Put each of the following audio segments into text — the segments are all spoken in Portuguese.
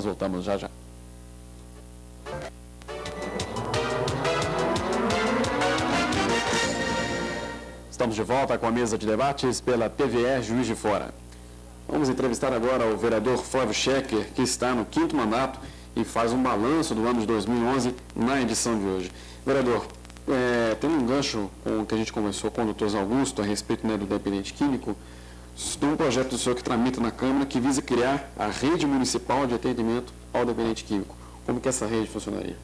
voltamos já já. Estamos de volta com a mesa de debates pela TVE Juiz de Fora. Vamos entrevistar agora o vereador Flávio Schecker, que está no 5º mandato e faz um balanço do ano de 2011 na edição de hoje. Vereador, tem um gancho com o que a gente conversou com o doutor Zé Augusto a respeito, né, do dependente químico. Tem um projeto do senhor que tramita na Câmara que visa criar a rede municipal de atendimento ao dependente químico. Como que essa rede funcionaria?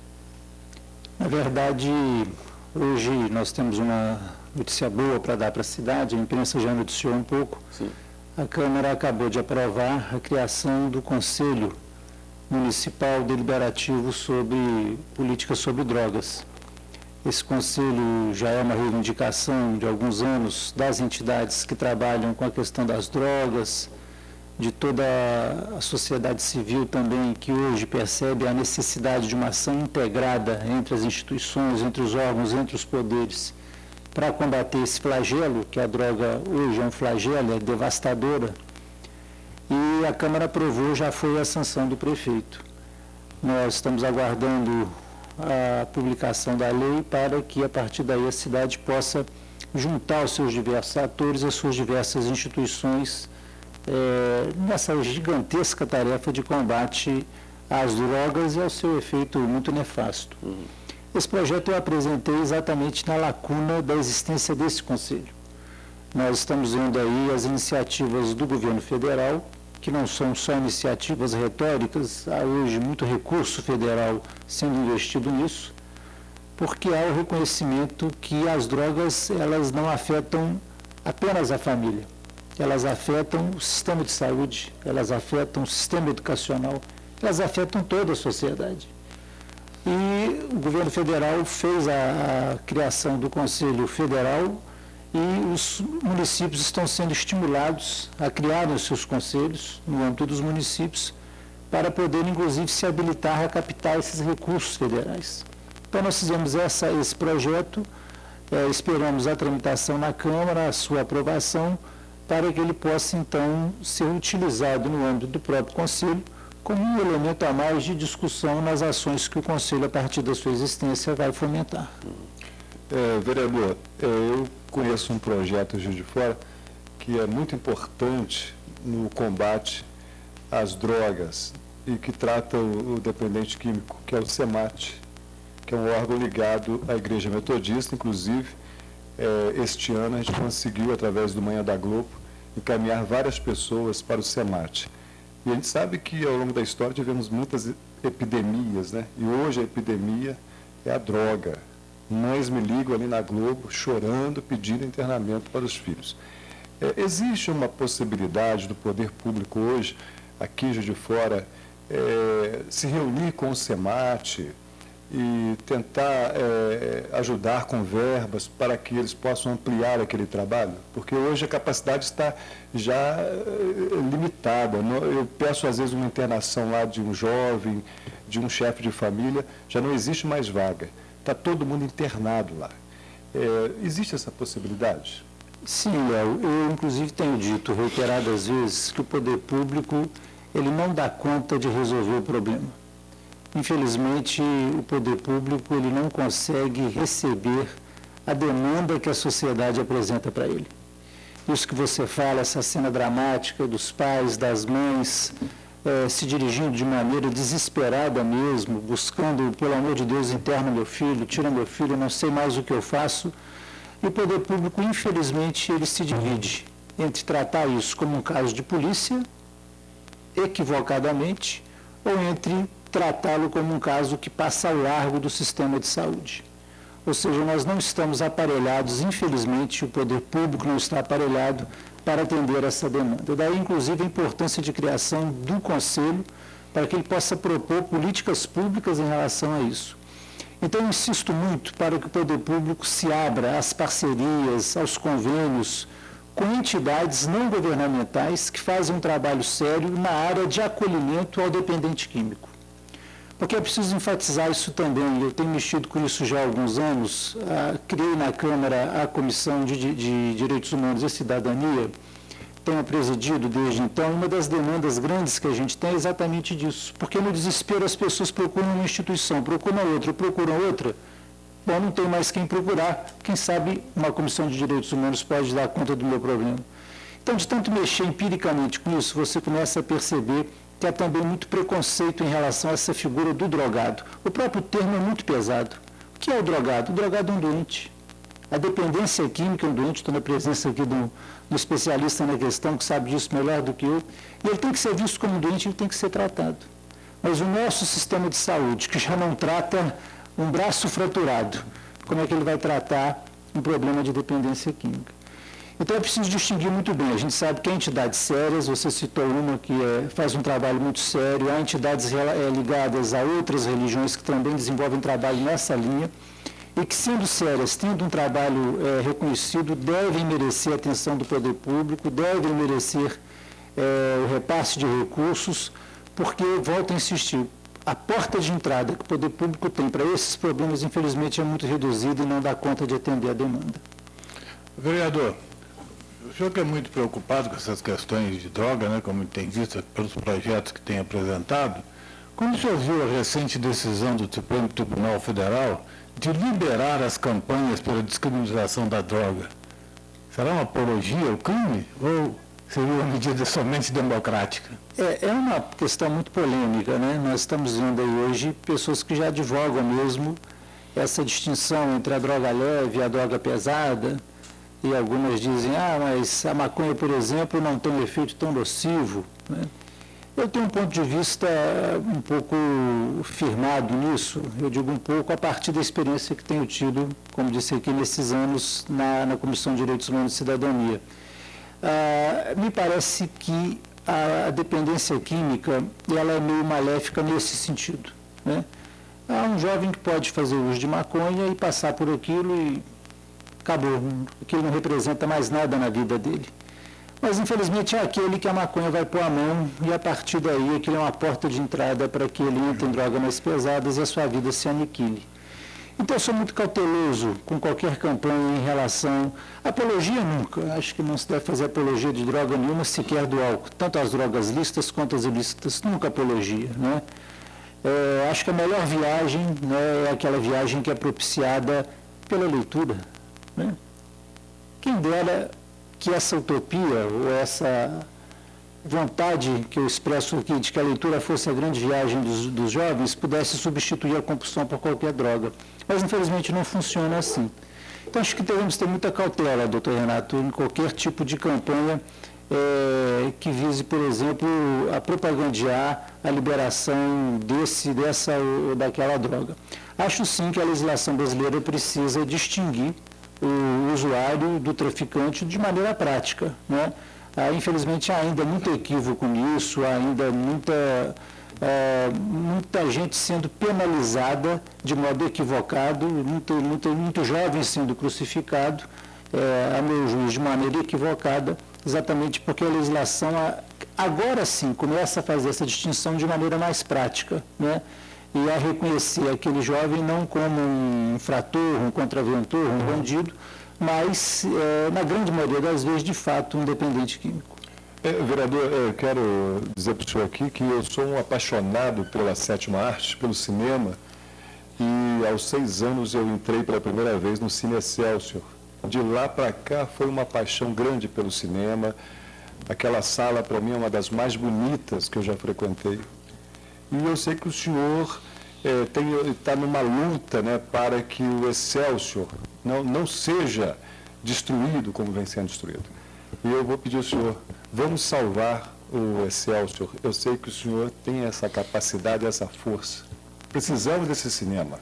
Na verdade, hoje nós temos uma notícia boa para dar para a cidade, a imprensa já noticiou um pouco. Sim. A Câmara acabou de aprovar a criação do Conselho Municipal Deliberativo sobre Políticas sobre Drogas. Esse conselho já é uma reivindicação de alguns anos das entidades que trabalham com a questão das drogas, de toda a sociedade civil também, que hoje percebe a necessidade de uma ação integrada entre as instituições, entre os órgãos, entre os poderes, para combater esse flagelo, que a droga hoje é um flagelo, é devastadora. E a Câmara aprovou, já foi a sanção do prefeito. Nós estamos aguardando a publicação da lei para que, a partir daí, a cidade possa juntar os seus diversos atores, as suas diversas instituições, nessa gigantesca tarefa de combate às drogas e ao seu efeito muito nefasto. Esse projeto eu apresentei exatamente na lacuna da existência desse conselho. Nós estamos vendo aí as iniciativas do governo federal, que não são só iniciativas retóricas, há hoje muito recurso federal sendo investido nisso, porque há o reconhecimento que as drogas, elas não afetam apenas a família, elas afetam o sistema de saúde, elas afetam o sistema educacional, elas afetam toda a sociedade. E o governo federal fez a criação do Conselho Federal e os municípios estão sendo estimulados a criarem os seus conselhos no âmbito dos municípios para poder, inclusive, se habilitar a captar esses recursos federais. Então, nós fizemos esse projeto, esperamos a tramitação na Câmara, a sua aprovação, para que ele possa, então, ser utilizado no âmbito do próprio Conselho, como um elemento a mais de discussão nas ações que o Conselho, a partir da sua existência, vai fomentar. Vereador, eu conheço um projeto Juiz de Fora que é muito importante no combate às drogas e que trata o dependente químico, que é o SEMAT, que é um órgão ligado à Igreja Metodista. Inclusive, este ano a gente conseguiu, através do Manhã da Globo, encaminhar várias pessoas para o SEMAT. E a gente sabe que, ao longo da história, tivemos muitas epidemias, né? E hoje a epidemia é a droga. Mães me ligam ali na Globo, chorando, pedindo internamento para os filhos. Existe uma possibilidade do poder público hoje, aqui em Juiz de Fora, se reunir com o SEMAT e tentar ajudar com verbas para que eles possam ampliar aquele trabalho? Porque hoje a capacidade está já limitada. Eu peço, às vezes, uma internação lá de um jovem, de um chefe de família, já não existe mais vaga. Está todo mundo internado lá. Existe essa possibilidade? Sim, Léo. Eu, inclusive, tenho dito reiteradas vezes que o poder público ele não dá conta de resolver o problema. Infelizmente, o poder público ele não consegue receber a demanda que a sociedade apresenta para ele. Isso que você fala, essa cena dramática dos pais, das mães, se dirigindo de maneira desesperada mesmo, buscando, pelo amor de Deus, interna meu filho, tira meu filho, não sei mais o que eu faço. E o poder público, infelizmente, ele se divide entre tratar isso como um caso de polícia, equivocadamente, ou entre tratá-lo como um caso que passa ao largo do sistema de saúde. Ou seja, nós não estamos aparelhados, infelizmente, o poder público não está aparelhado para atender essa demanda. Daí, inclusive, a importância de criação do Conselho para que ele possa propor políticas públicas em relação a isso. Então, eu insisto muito para que o poder público se abra às parcerias, aos convênios, com entidades não governamentais que fazem um trabalho sério na área de acolhimento ao dependente químico. Porque é preciso enfatizar isso também, eu tenho mexido com isso já há alguns anos, criei na Câmara a Comissão de Direitos Humanos e Cidadania, tenha presidido desde então, uma das demandas grandes que a gente tem é exatamente disso. Porque no desespero as pessoas procuram uma instituição, procuram outra. Bom, não tem mais quem procurar. Quem sabe uma comissão de direitos humanos pode dar conta do meu problema. Então, de tanto mexer empiricamente com isso, você começa a perceber que há também muito preconceito em relação a essa figura do drogado. O próprio termo é muito pesado. O que é o drogado? O drogado é um doente. A dependência química é um doente. Estou na presença aqui do especialista na questão, que sabe disso melhor do que eu. E ele tem que ser visto como um doente, ele tem que ser tratado. Mas o nosso sistema de saúde, que já não trata um braço fraturado, como é que ele vai tratar um problema de dependência química? Então é preciso distinguir muito bem. A gente sabe que há entidades sérias, você citou uma que faz um trabalho muito sério, há entidades ligadas a outras religiões que também desenvolvem trabalho nessa linha e que, sendo sérias, tendo um trabalho reconhecido, devem merecer a atenção do poder público, devem merecer o repasse de recursos, porque, volto a insistir, a porta de entrada que o poder público tem para esses problemas, infelizmente, é muito reduzida e não dá conta de atender a demanda. Vereador, o senhor que é muito preocupado com essas questões de droga, né, como tem visto pelos projetos que tem apresentado, como o senhor viu a recente decisão do Supremo Tribunal Federal de liberar as campanhas pela descriminalização da droga? Será uma apologia ao crime ou seria uma medida somente democrática? É uma questão muito polêmica, né? Nós estamos vendo aí hoje pessoas que já advogam mesmo essa distinção entre a droga leve e a droga pesada, e algumas dizem, mas a maconha, por exemplo, não tem um efeito tão nocivo, né? Eu tenho um ponto de vista um pouco firmado nisso, eu digo um pouco a partir da experiência que tenho tido, como disse aqui, nesses anos na Comissão de Direitos Humanos e Cidadania. Me parece que a dependência química ela é meio maléfica nesse sentido, né? Há um jovem que pode fazer uso de maconha e passar por aquilo e acabou, aquilo não representa mais nada na vida dele. Mas, infelizmente, é aquele que a maconha vai pôr a mão e, a partir daí, aquilo é uma porta de entrada para que ele entre em drogas mais pesadas e a sua vida se aniquile. Então, eu sou muito cauteloso com qualquer campanha em relação... Apologia nunca. Acho que não se deve fazer apologia de droga nenhuma, sequer do álcool. Tanto as drogas lícitas quanto as ilícitas, nunca apologia, né? Acho que a melhor viagem, né, é aquela viagem que é propiciada pela leitura, né? Quem dera que essa utopia ou essa vontade que eu expresso aqui de que a leitura fosse a grande viagem dos jovens pudesse substituir a compulsão por qualquer droga. Mas, infelizmente, não funciona assim. Então, acho que devemos ter muita cautela, doutor Renato, em qualquer tipo de campanha que vise, por exemplo, a propagandear a liberação dessa ou daquela droga. Acho, sim, que a legislação brasileira precisa distinguir o usuário do traficante de maneira prática, né? Infelizmente, há ainda muito equívoco nisso, há ainda muita gente sendo penalizada de modo equivocado, muito jovem sendo crucificado, a meu juízo, de maneira equivocada, exatamente porque a legislação, agora sim, começa a fazer essa distinção de maneira mais prática, né? E a reconhecer aquele jovem não como um infrator, um contraventor, um bandido, mas, na grande maioria das vezes, de fato, um dependente químico. Vereador, eu quero dizer para o senhor aqui que eu sou um apaixonado pela sétima arte, pelo cinema, e aos 6 anos eu entrei pela primeira vez no Cine Excelsior. De lá para cá foi uma paixão grande pelo cinema. Aquela sala, para mim, é uma das mais bonitas que eu já frequentei. E eu sei que o senhor está numa luta, né, para que o Excelsior não seja destruído como vem sendo destruído. E eu vou pedir ao senhor, vamos salvar o Excelsior. Eu sei que o senhor tem essa capacidade, essa força. Precisamos desse cinema.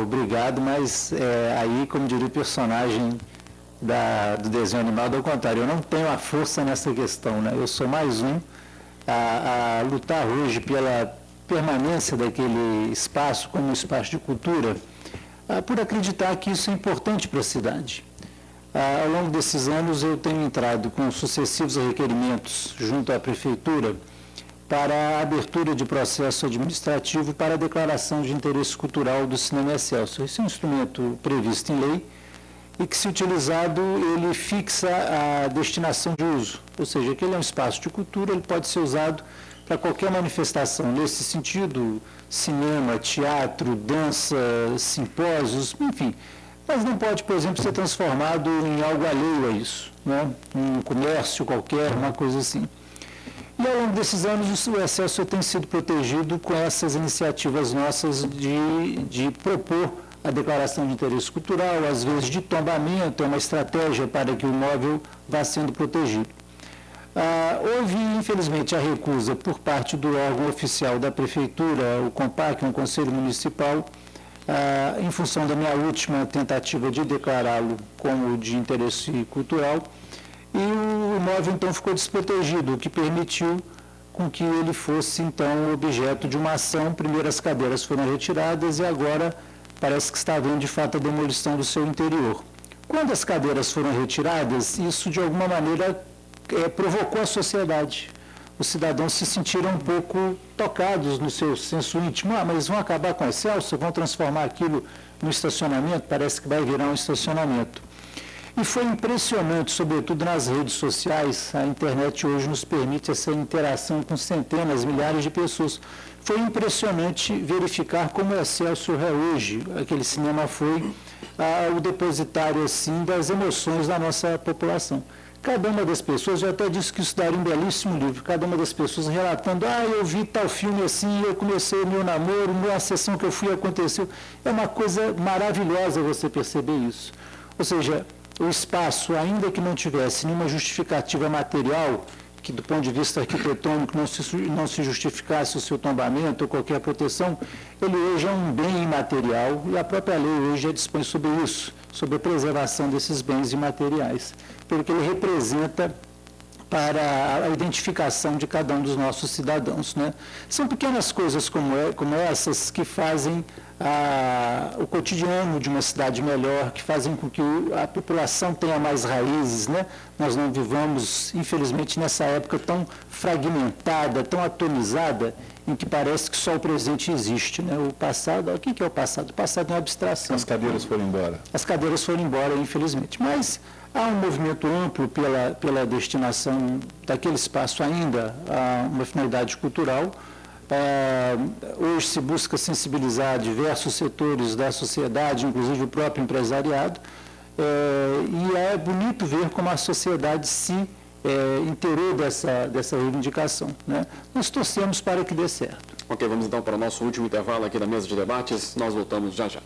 Obrigado, mas aí, como diria o personagem do desenho animado, ao contrário, eu não tenho a força nessa questão, né? Eu sou mais um a lutar hoje pela permanência daquele espaço como um espaço de cultura, por acreditar que isso é importante para a cidade. Ao longo desses anos, eu tenho entrado com sucessivos requerimentos junto à Prefeitura para a abertura de processo administrativo para a declaração de interesse cultural do Cinema Excelsior. Esse é um instrumento previsto em lei e que, se utilizado, ele fixa a destinação de uso, ou seja, que ele é um espaço de cultura, ele pode ser usado para qualquer manifestação. Nesse sentido, cinema, teatro, dança, simpósios, enfim. Mas não pode, por exemplo, ser transformado em algo alheio a isso, né? Um comércio qualquer, uma coisa assim. E ao longo desses anos, o Excelsior tem sido protegido com essas iniciativas nossas de propor a declaração de interesse cultural, às vezes de tombamento, é uma estratégia para que o imóvel vá sendo protegido. Houve, infelizmente, a recusa por parte do órgão oficial da Prefeitura, o CONPAC, um Conselho Municipal, em função da minha última tentativa de declará-lo como de interesse cultural, e o imóvel, então, ficou desprotegido, o que permitiu com que ele fosse, então, objeto de uma ação. Primeiro as cadeiras foram retiradas e agora parece que está havendo, de fato, a demolição do seu interior. Quando as cadeiras foram retiradas, isso, de alguma maneira, provocou a sociedade. Os cidadãos se sentiram um pouco tocados no seu senso íntimo. Mas vão acabar com o Excelsior, vão transformar aquilo no estacionamento, parece que vai virar um estacionamento. E foi impressionante, sobretudo nas redes sociais, a internet hoje nos permite essa interação com centenas, milhares de pessoas. Foi impressionante verificar como o Excelsior é hoje. Aquele cinema foi o depositário, assim, das emoções da nossa população. Cada uma das pessoas, eu até disse que isso daria um belíssimo livro, cada uma das pessoas relatando, eu vi tal filme assim, eu comecei o meu namoro, a sessão que eu fui aconteceu. É uma coisa maravilhosa você perceber isso. Ou seja, o espaço, ainda que não tivesse nenhuma justificativa material, que do ponto de vista arquitetônico não se justificasse o seu tombamento ou qualquer proteção, ele hoje é um bem imaterial e a própria lei hoje já dispõe sobre isso, sobre a preservação desses bens imateriais, pelo que ele representa para a identificação de cada um dos nossos cidadãos, né? São pequenas coisas como essas que fazem o cotidiano de uma cidade melhor, que fazem com que a população tenha mais raízes, né? Nós não vivamos, infelizmente, nessa época tão fragmentada, tão atomizada, em que parece que só o presente existe, né? O passado, o que é o passado? O passado é uma abstração. As cadeiras foram embora. As cadeiras foram embora, infelizmente. Mas há um movimento amplo pela destinação daquele espaço ainda a uma finalidade cultural. Hoje se busca sensibilizar diversos setores da sociedade, inclusive o próprio empresariado, e é bonito ver como a sociedade se inteirou dessa reivindicação, né? Nós torcemos para que dê certo. Ok, vamos então para o nosso último intervalo aqui da mesa de debates. Nós voltamos já já.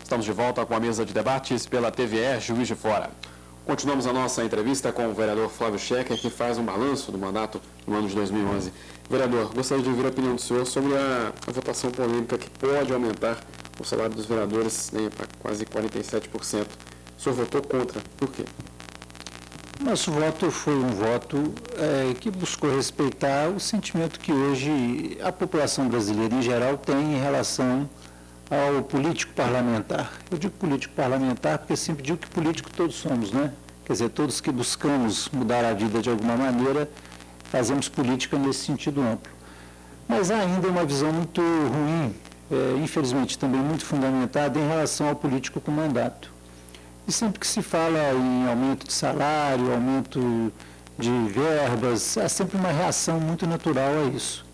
Estamos de volta com a mesa de debates pela TVE Juiz de Fora. Continuamos a nossa entrevista com o vereador Flávio Schecker, que faz um balanço do mandato no ano de 2011. Vereador, gostaria de ouvir a opinião do senhor sobre a votação polêmica que pode aumentar o salário dos vereadores, né, para quase 47%. O senhor votou contra. Por quê? Nosso voto foi um voto que buscou respeitar o sentimento que hoje a população brasileira em geral tem em relação ao político parlamentar. Eu digo político parlamentar porque sempre digo que político todos somos, né? Quer dizer, todos que buscamos mudar a vida de alguma maneira, fazemos política nesse sentido amplo. Mas há ainda uma visão muito ruim, infelizmente também muito fundamentada, em relação ao político com mandato. E sempre que se fala em aumento de salário, aumento de verbas, há sempre uma reação muito natural a isso.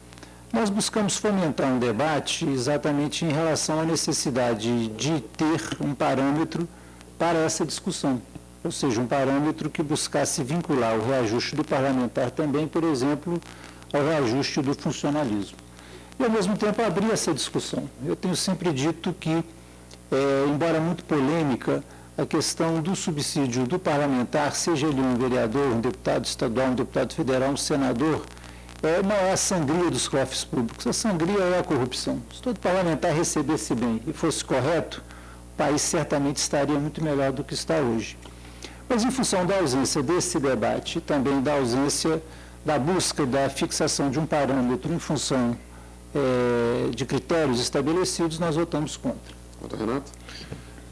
Nós buscamos fomentar um debate exatamente em relação à necessidade de ter um parâmetro para essa discussão, ou seja, um parâmetro que buscasse vincular o reajuste do parlamentar também, por exemplo, ao reajuste do funcionalismo. E, ao mesmo tempo, abrir essa discussão. Eu tenho sempre dito que, embora muito polêmica, a questão do subsídio do parlamentar, seja ele um vereador, um deputado estadual, um deputado federal, um senador, não é a sangria dos cofres públicos, a sangria é a corrupção. Se todo parlamentar recebesse bem e fosse correto, o país certamente estaria muito melhor do que está hoje. Mas, em função da ausência desse debate, também da ausência da busca da fixação de um parâmetro em função de critérios estabelecidos, nós votamos contra. Doutor Renato?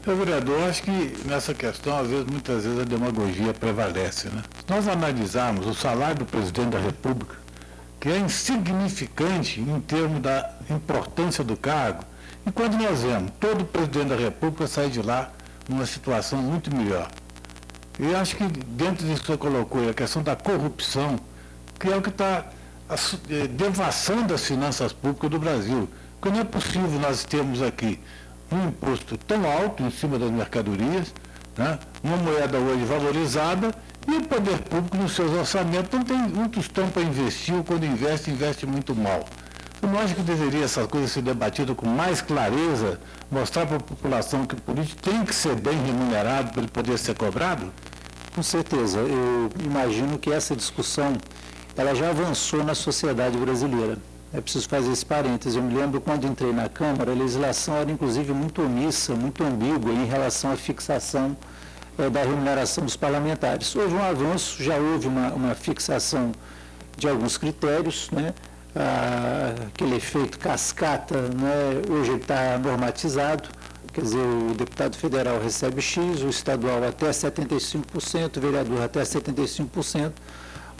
Vereador, acho que nessa questão, muitas vezes a demagogia prevalece, né? Se nós analisarmos o salário do presidente da República, que é insignificante em termos da importância do cargo, e quando nós vemos todo presidente da República sair de lá numa situação muito melhor. E acho que dentro disso que você colocou, a questão da corrupção, que é o que está devassando as finanças públicas do Brasil. Porque não é possível nós termos aqui um imposto tão alto em cima das mercadorias, né? Uma moeda hoje valorizada, e o poder público nos seus orçamentos não tem um tostão para investir, ou quando investe, investe muito mal. Eu não acho que deveria essas coisas ser debatidas com mais clareza, mostrar para a população que o político tem que ser bem remunerado para ele poder ser cobrado? Com certeza. Eu imagino que essa discussão ela já avançou na sociedade brasileira. É preciso fazer esse parêntese. Eu me lembro quando entrei na Câmara, a legislação era inclusive muito omissa, muito ambígua em relação à fixação da remuneração dos parlamentares. Houve um avanço, já houve uma fixação de alguns critérios, né? Aquele efeito cascata, né? Hoje ele está normatizado, quer dizer, o deputado federal recebe X, o estadual até 75%, o vereador até 75%.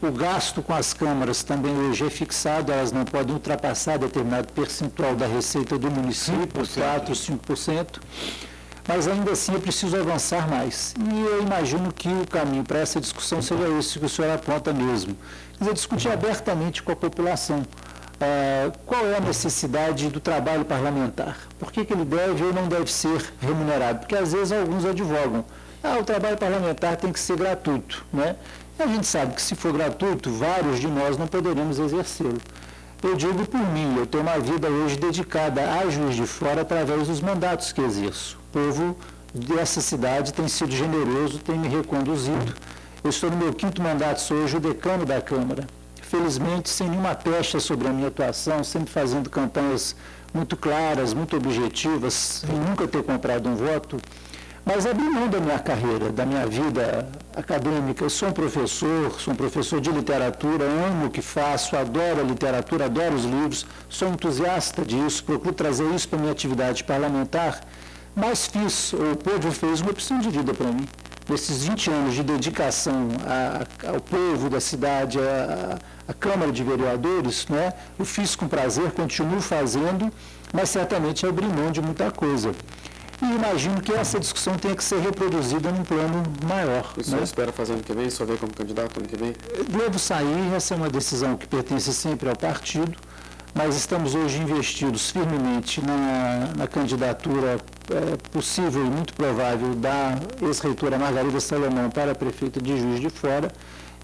O gasto com as câmaras também hoje é fixado, elas não podem ultrapassar determinado percentual da receita do município, 4%, 5%. Mas ainda assim é preciso avançar mais. E eu imagino que o caminho para essa discussão seja esse que o senhor aponta mesmo. Quer dizer, discutir abertamente com a população qual é a necessidade do trabalho parlamentar. Por que ele deve ou não deve ser remunerado? Porque às vezes alguns advogam, o trabalho parlamentar tem que ser gratuito, né? E a gente sabe que se for gratuito, vários de nós não poderemos exercê-lo. Eu digo por mim, eu tenho uma vida hoje dedicada a Juiz de Fora através dos mandatos que exerço. O povo dessa cidade tem sido generoso, tem me reconduzido. Eu estou no meu 5º mandato, sou hoje o decano da Câmara. Felizmente, sem nenhuma pecha sobre a minha atuação, sempre fazendo campanhas muito claras, muito objetivas, sem nunca ter comprado um voto. Mas abri mão da minha carreira, da minha vida acadêmica. Eu sou um professor de literatura, amo o que faço, adoro a literatura, adoro os livros, sou entusiasta disso, procuro trazer isso para a minha atividade parlamentar, mas o povo fez uma opção de vida para mim. Nesses 20 anos de dedicação ao povo da cidade, à Câmara de Vereadores, né, eu fiz com prazer, continuo fazendo, mas certamente abri mão de muita coisa. E imagino que essa discussão tenha que ser reproduzida num plano maior. O senhor espera fazer ano que vem, só ver como candidato ano que vem? Devo sair, essa é uma decisão que pertence sempre ao partido, mas estamos hoje investidos firmemente na candidatura possível e muito provável da ex-reitora Margarida Salomão para prefeita de Juiz de Fora,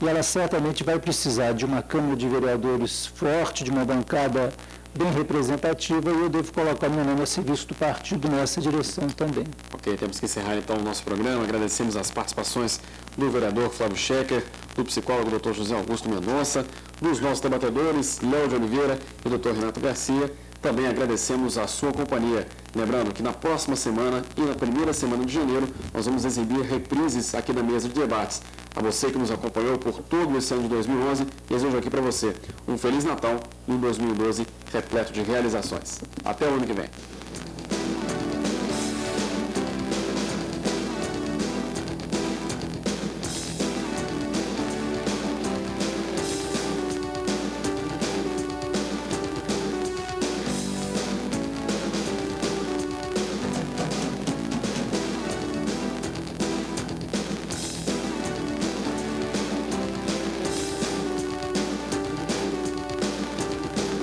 e ela certamente vai precisar de uma Câmara de Vereadores forte, de uma bancada bem representativa, e eu devo colocar meu nome a serviço do partido nessa direção também. Ok, temos que encerrar então o nosso programa. Agradecemos as participações do vereador Flávio Schecker, do psicólogo Dr. José Augusto Mendonça, dos nossos debatedores Léo de Oliveira e Dr. Renato Garcia. Também agradecemos a sua companhia. Lembrando que na próxima semana e na primeira semana de janeiro nós vamos exibir reprises aqui na mesa de debates. A você que nos acompanhou por todo esse ano de 2011, desejo aqui para você um Feliz Natal e um 2012 repleto de realizações. Até o ano que vem.